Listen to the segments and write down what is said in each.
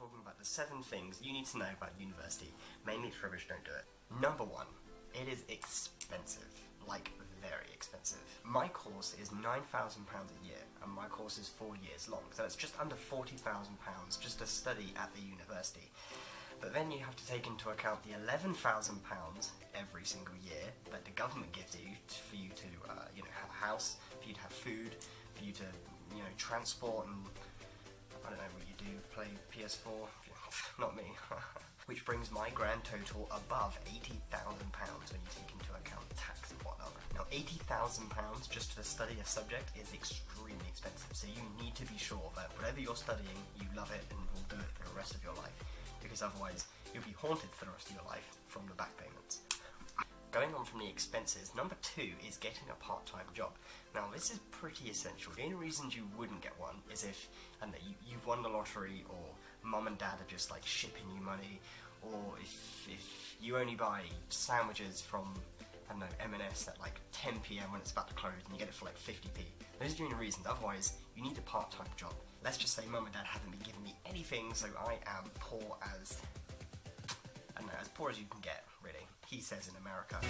talking about the 7 things you need to know about university. Mainly it's rubbish, don't do it. Number 1, it is expensive. Like, very expensive. My course is £9,000 a year, and my course is 4 years long, so it's just under £40,000 just to study at the university. But then you have to take into account the £11,000 every single year that the government gives you for you to, have a house, for you to have food, for you to, transport, and I don't know what you do, play PS4, not me. Which brings my grand total above £80,000 when you take into account tax and whatnot. Now, £80,000 just to study a subject is extremely expensive, so you need to be sure that whatever you're studying, you love it and will do it for the rest of your life, because otherwise you'll be haunted for the rest of your life from the back payments. Going on from the expenses, number 2 is getting a part-time job. Now, this is pretty essential. The only reasons you wouldn't get one is if, I don't know, you've won the lottery, or mum and dad are just like shipping you money, or if you only buy sandwiches from, I don't know, M&S at like 10 PM when it's about to close and you get it for like 50p. Those are the only reasons. Otherwise, you need a part-time job. Let's just say mum and dad haven't been giving me anything, so I am poor as, I don't know, as poor as you can get, really. He says in America.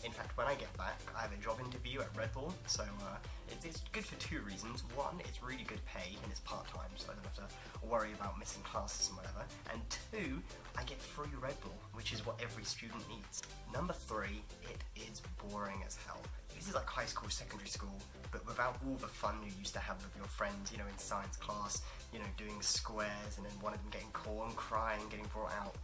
In fact, when I get back, I have a job interview at Red Bull, so it's good for 2 reasons. 1, it's really good pay and it's part-time, so I don't have to worry about missing classes and whatever. And 2, I get free Red Bull, which is what every student needs. Number 3, it is boring as hell. This is like high school, secondary school, but without all the fun you used to have with your friends, in science class, doing squares, and then one of them getting caught and crying, getting brought out.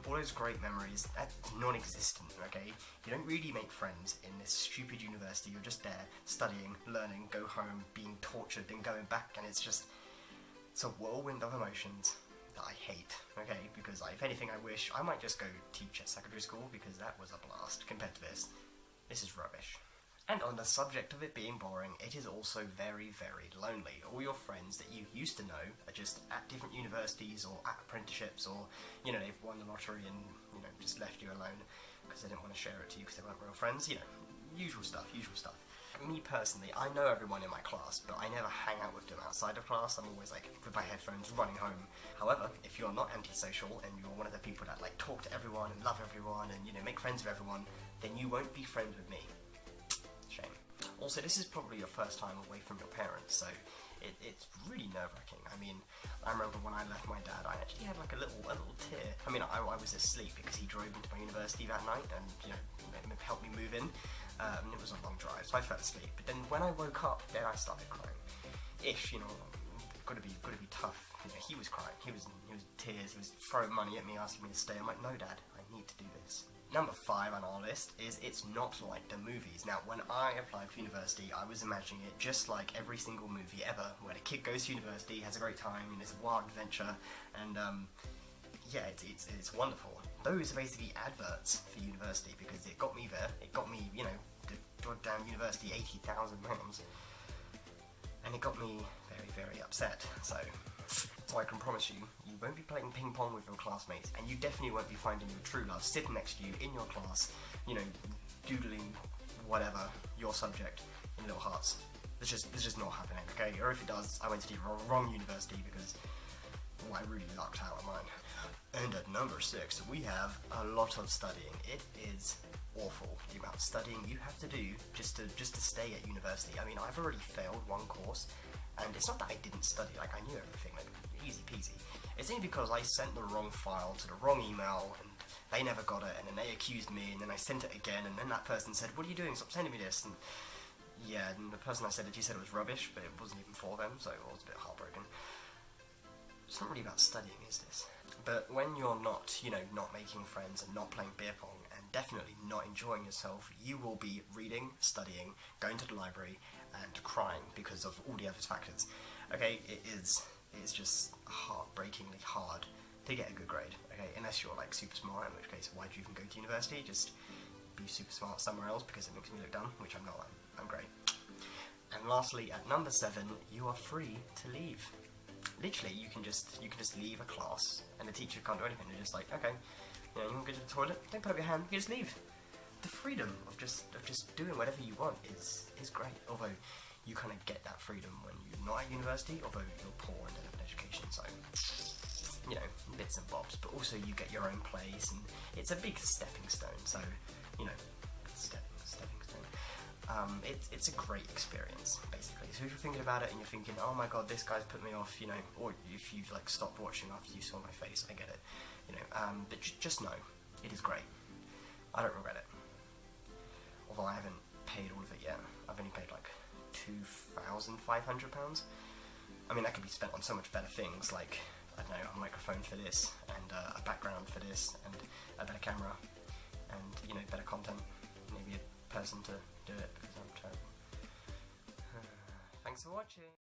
All those great memories, that's non-existent, okay? You don't really make friends in this stupid university. You're just there, studying, learning, go home, being tortured, then going back, and it's a whirlwind of emotions that I hate, okay? Because if anything, I wish I might just go teach at secondary school, because that was a blast compared to this. This is rubbish. And on the subject of it being boring, it is also very, very lonely. All your friends that you used to know are just at different universities or at apprenticeships, or, they've won the lottery and, just left you alone because they didn't want to share it to you because they weren't real friends. Usual stuff. Me personally, I know everyone in my class, but I never hang out with them outside of class. I'm always like with my headphones running home. However, if you're not antisocial and you're one of the people that like talk to everyone and love everyone and, make friends with everyone, then you won't be friends with me. Shame. Also, this is probably your first time away from your parents, so it's really nerve-wracking. I mean, I remember when I left my dad, I actually had like a little tear. I mean, I was asleep because he drove into my university that night and, helped me move in. And it was a long drive, so I fell asleep. But then when I woke up, then I started crying. Gotta be tough. He was crying. He was in tears. He was throwing money at me, asking me to stay. I'm like, no, Dad, I need to do this. Number 5 on our list is it's not like the movies. Now, when I applied for university, I was imagining it just like every single movie ever, where a kid goes to university, has a great time, and it's a wild adventure, and it's wonderful. Those are basically adverts for university, because it got me there. It got me, the goddamn university, £80,000, and it got me very, very upset. So I can promise you, you won't be playing ping pong with your classmates, and you definitely won't be finding your true love sitting next to you in your class, doodling whatever, your subject, in little hearts. It's just not happening, okay? Or if it does, I went to the wrong university, because I really lucked out on mine. And at number 6, we have a lot of studying. It is awful, the amount of studying you have to do just to stay at university. I mean, I've already failed one course, and it's not that I didn't study, like I knew everything, like easy peasy. It's only because I sent the wrong file to the wrong email, and they never got it, and then they accused me, and then I sent it again, and then that person said, what are you doing, stop sending me this, and yeah, and the person I sent it to said it was rubbish, but it wasn't even for them, so I was a bit heartbroken. It's not really about studying, is this? But when you're not, not making friends and not playing beer pong, and definitely not enjoying yourself, you will be reading, studying, going to the library, and crying because of all the other factors. Okay, it's just heartbreakingly hard to get a good grade, okay, unless you're like super smart, in which case why do you even go to university? Just be super smart somewhere else because it makes me look dumb, which I'm not. I'm great. And lastly, at number 7, you are free to leave. Literally, you can just leave a class and the teacher can't do anything. They're just like, okay, you want to go to the toilet? Don't put up your hand, you just leave. The freedom of just doing whatever you want is great. Although you kind of get that freedom when you're not at university, although you're poor and don't have an education, so also you get your own place, and it's a big stepping stone. So, you know, stepping stone. It's a great experience, basically. So if you're thinking about it and you're thinking, oh my god, this guy's put me off, you know, or if you've like stopped watching after you saw my face, I get it, you know. But just know, it is great. I don't regret it. Although I haven't paid all of it yet. I've only paid like £2,500. I mean, that could be spent on so much better things, like, I don't know, a microphone for this, and a background for this, and a better camera, and, you know, better content. Maybe a person to do it, because I'm terrible. Thanks for watching.